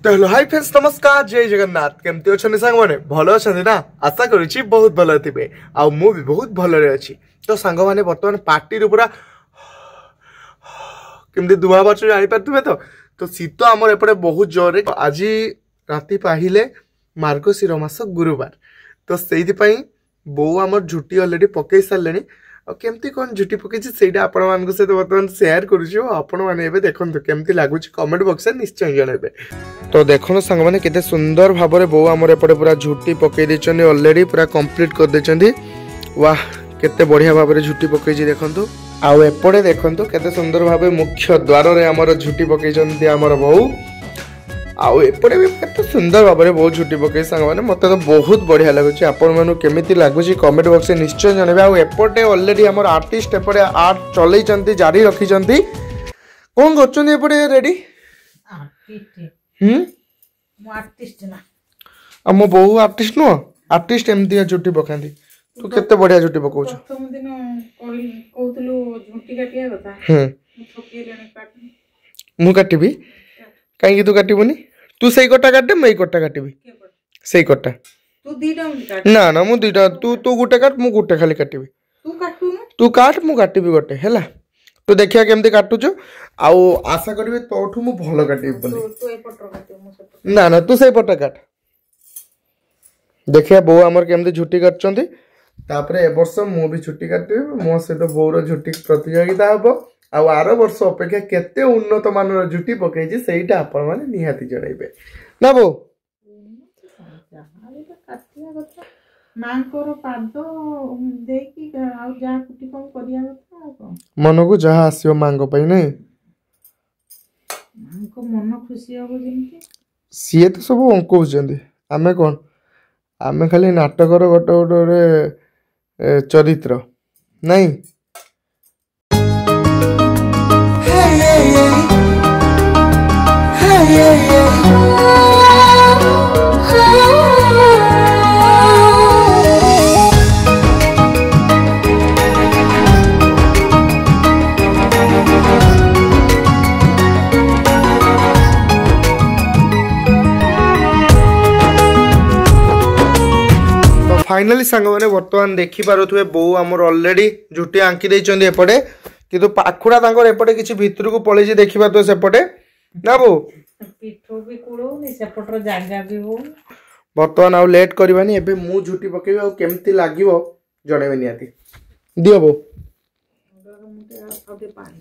तो hello hi friends नमस्कार जय जगन्नाथ केमती अच्छे सांग मैंने भल अच्छा ना आशा करुच्ची बहुत भल थे आ मु भी बहुत भलरे अच्छी तो सांग मैंने बर्तमान पार्टी पूरा केमती धुआ बाच जापारे तो शीत आमर एपटे बहुत जोर आज राति पाहिले मार्गशीर मास गुरुवार तो से बो आम झुटी अलरेडी पकई सारे केमती कौन झुटी पकई आप सहित बर्तमान सेयार करुँच देखो केमती लगुच कमेंट बॉक्स में निश्चय जनइबे। तो देखो सांग मैंने केते सुंदर भाव में बो आमर एपटे पूरा झुटी पकई देछन ऑलरेडी पूरा कंप्लीट कर देछन। वाह केते बढ़िया भाव में झुटी पकई देखंतु आउ एपटे देखंतु केते सुंदर भाव मुख्य द्वार रे आमर झुटी पकई आमर बो आउ एपटे भी केते सुंदर भाव में बहुत झुटी पकई सांग मैंने मत तो बहुत बढ़िया लगुच आपण मानु केमिति लगुच कमेंट बॉक्स में निश्चय जनइबे। आउ एपटे ऑलरेडी आमर आर्टिस्ट एपटे आर्ट चलैचंती जारी रखिचंती कोन करचंती एपटे रेडी आर्टिस्ट ना आम बहु आर्टिस्ट नुह आर्टिस्ट एमती झुटी पकाती तू केते बढ़िया झुटी पकाउछ प्रथम दिन कहतलु झुटी काटिया कथा मु काटिबी काई तू काटिबुनी तू सही कटा काटे मैं कटा काटिबी सही कटा तू दीटा काट ना ना मु दीटा तू तू गुटे काट मु गुटे खाली काटिबी तू काटू ना तू काट मु काटिबी गोटे हैला तू देखिया केमती काटुछ आउ आशा करबे तोठू मु भलो काटिबी बोली तू ए पटर काटियो मु से ना ना तू सही पटा काट देखिया बो हमर केमती झुटी काटचंती तापरे ए वर्ष मु भी झुटी काटिबी मो से तो बोर झुटी प्रतियोगिता हबो आउ आर वर्ष अपेक्षा केते उन्नत मानर झुटी पकईछि सेटा आपण माने निहाती जणाइबे ना बो मांकर पाद देकी आ जा कुटी कम करिया कथा मन को जहा आसियो मांगो पई नै मांको मन खुशी हो जेंती सीए तो सब अंको जंदी आमे कोन आमे खाली नाटकर गोटे गोटे चरित्र नहीं फाइनाली सांग मैंने बर्तमान देखी पारे बो आमर ऑलरेडी झुटी आंकी देइचंदी एपटे किंतु पाखुड़ा तांकर एपटे किछि भितर को पळेछि देखि पातो सेपटे ना बो पिठो भी कुड़ोनी सेपटर जागा भी हो बर्तमान आउ लेट करबानी एबे मु झुटी पकेबे आ केमती लागिवो जणेबे नियाती दियो बो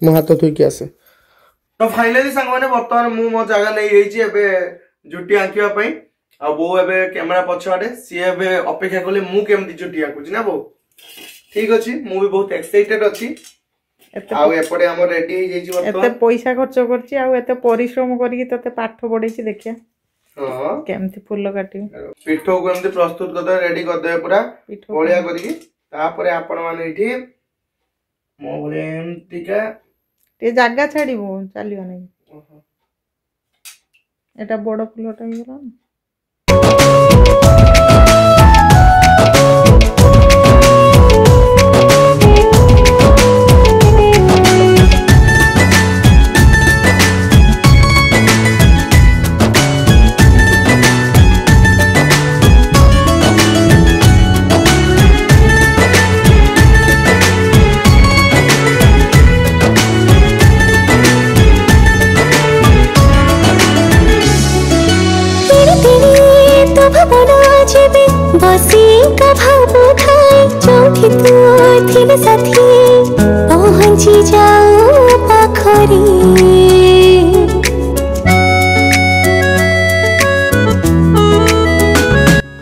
मु हाथ थुई के आसे। तो फाइनाली सांग मैंने बर्तमान मु मो जागा नै रहिछि एबे झुटी आंकिबा पई आ बो एबे कैमरा पछाडे सी एबे अपेक्षा करले मु केमती झुटी आकुछि ना बो ठीक अछि मु भी बहुत एक्साइटेड अछि आउ एपटे हमर रेडी हो जाइछि बर्तमान एते पैसा खर्च करछि आउ एते परिश्रम करिकि तते पाठ पढैछि देखिया हां केमती फूल काटी पिठो को एमती प्रस्तुत करदे रेडी कर दे पूरा बोलिया करिकि तापरे आपण माने इठी मो बोले एमती का ते जागा छाडीबो चलियो नै एटा बड़ फूलटा हो गेला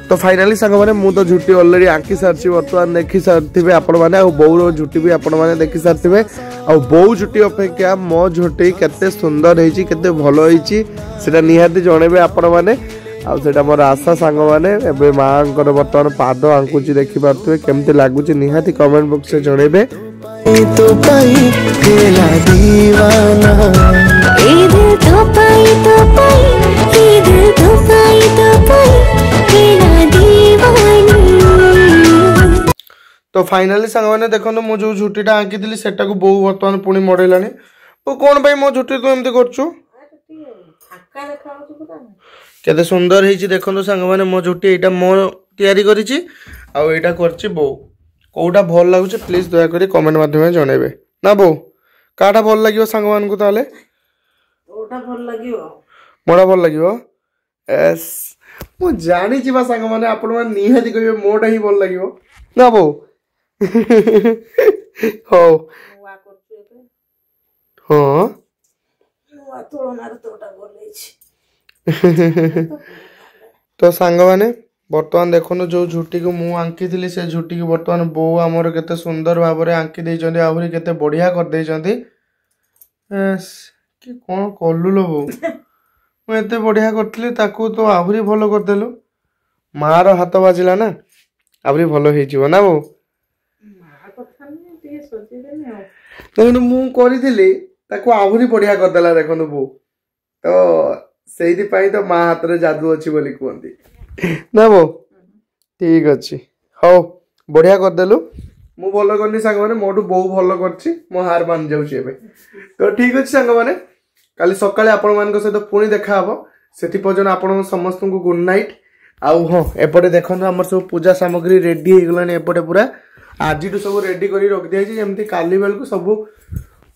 तो फाइनाली सांग मैंने मु तो झुटी ऑलरेडी आंकी सारी बर्तमान देखी सारे आपण मैंने बोर झुटी भी आपण मैंने देखी सारे आ बो झुटी अपेक्षा मो झुटी केते सुंदर होईची केते भलो होईची सेटा निहाती जणेबे आपण मैंने आ सेटा मोर आशा सांग मैंने एबे मांकर बर्तमान पाद आंकुची देखि पारथुवे केमती लागुची निहाती कमेंट बॉक्स में जणेबे तो पाई केला दीवाना ए दिल तो पाई ए दिल तो पाई केला दीवानी। तो फाइनाली सांग मैंने देखो मो जो झुटीटा आंकी दिली सेटा को बहु बर्तमान पुणी मडेलानी ओ कोन भाई मो झुटी तू एमती करछु ଝାକା ଦେଖାଯାଉଛି ପୁରା। केते सुंदर ହେଇଛି ଦେଖନ୍ତୁ ସାଙ୍ଗମାନେ ମୋ ଝୁଟି ଏଇଟା ମୋ ତିଆରି କରିଛି ଆଉ ଏଇଟା କରିଛି ବୋଉ କୋଉଟା ଭଲ ଲାଗୁଛି ପ୍ଲିଜ ଦୟା କରି କମେଣ୍ଟ ମାଧ୍ୟମରେ ଜଣେଇବେ ନା ବୋଉ କାଟା ଭଲ ଲାଗିବ ସାଙ୍ଗମାନଙ୍କୁ ତାହେଲେ କୋଉଟା ଭଲ ଲାଗିବ ମୋଟା ଭଲ ଲାଗିବ ଏସ୍ ମୁଁ ଜାଣିଛି ବା ସାଙ୍ଗମାନେ ଆପଣମାନେ ନିହାତି କହିବେ ମୋଟା ହିଁ ଭଲ ଲାଗିବ ନା ବୋଉ ହଉ ନୂଆ କରୁଛୁ ଏବେ ହଁ ନୂଆ ତୁଳନାରେ ତୋଟା ଭଲ ହେଇଛି। तो सांग माने बर्तमान देखो जो झुटी को मु आंकी थी से झुटी को बर्तमान बो आमर केते सुंदर भाव में आंकी देइचंदी आहुरी केते बढ़िया कर देइचंदी कि कोन कलु लो बो मु एते बढ़िया करथली ताकू तो आहुरी भलो कर देलु मार हाथ बाजिला ना आहुरी भलो हे जीव ना बो मां कथा नहीं ଟିକେ ସଜେଇ ଦେନି ଆଉ देखो मु करिथिली ताकू आहुरी बढ़िया कर देला देखो बो तो सेही पाई तो माँ हाथ रे जादू अच्छी बोली कहती ना बो ठीक अच्छी हौ बढ़िया करदेलु मु भल करनी सांग माने मोटू बहु भल करछि मो हार मान जाउछि एबे तो ठीक अछि सांग माने काली सकाळे आपण मान को सहित पुणी देखा हबो सेति पर्यंत आपण समस्त को गुड नाइट आउ हां एपटे देखन हमर सब पूजा सामग्री रेडी हे गलानी एपटे पूरा आज टू सब रेडी करी रख दिया छी जेमति काली बेल को सब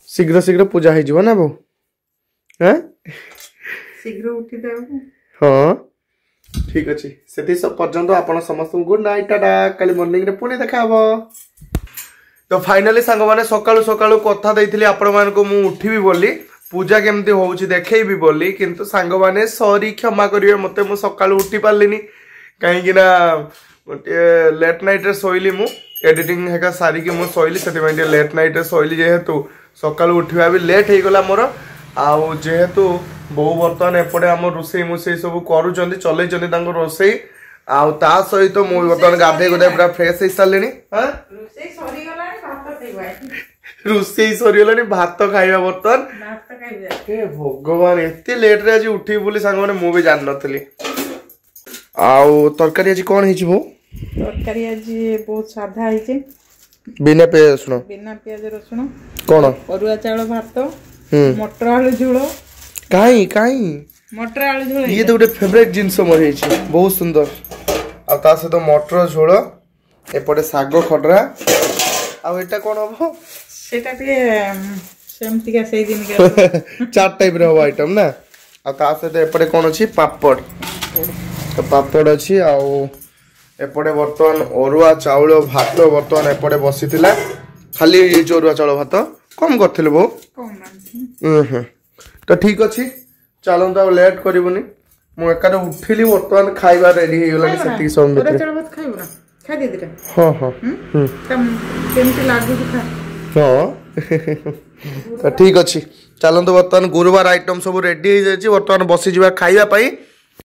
शीघ्र शीघ्र पूजा हे जीव ना बो हैं शीघ्र उठी देबो हाँ ठीक अच्छे से सब पर्यंत आपण समस्त गुड नाइट टाटा काली मॉर्निंग रे पुणी देखा हबो तो फाइनली सांग माने सकाळु सकाळु कथा देइथिली आपण मान को मु उठीबी बोली पूजा केमती होउची देखैबी बोली किंतु सांग माने सॉरी क्षमा करिवे मते मु सकाळु उठी पारलिनी काहे कि ना लेट नाइट रे सोइली मु एडिटिंग हेका सारी कि मु सोइली सेति माने लेट नाइट रे सोइली जेहेतु सकाळु उठिबा भी लेट हे गला मोर आउ जेहेतु बहु बर्तमान एपटे आम रोसई मुसई सब करूँ चलई रोसई आउ ता सहित मु बर्तमान गाधे गुधे पूरा फ्रेश हो सारे रोसई सरीगलानी भात खाइबा बर्तमान भगवान एते लेट रे आज उठी बोली सांग माने मु भी जान नथली आउ तरकारी आज कोन हिची बो तरकारी आज बहुत सादा हिचे बिना प्याज रसुन कोन अरुआ चावल भात मटर आलू झोल काई काई मटर आलू झोल ये तो गोटे फेवरेट जिनस मोर है बहुत सुंदर आ ता सहित मटर झोल एपटे साग खडरा आ एटा कोन हबो सेटा टे सेमती का सेही दिन के चार टाइप रे हबो आइटम ना आ ता सहित एपटे कोन अछि पापड़ तो पापड़ अछि आ एपटे वर्तमान अरुआ चाउल भात वर्तमान एपटे बसिथिला खाली ये जो अरुआ चाउल भात कम करथिले बो कम तो ठीक अच्छी चलते आ लेट करबनी मु एकारे उठिली वर्तमान खाइबा रेडी हे गलानी सेति समय पूरा चल भात खाइबो ना खा दे दिरा हां हां तम केमती लागु खा हां तो ठीक अच्छी चलते वर्तमान गुरुवार आइटम सब रेडी हो जाइए वर्तमान बसी जा खाइबा पई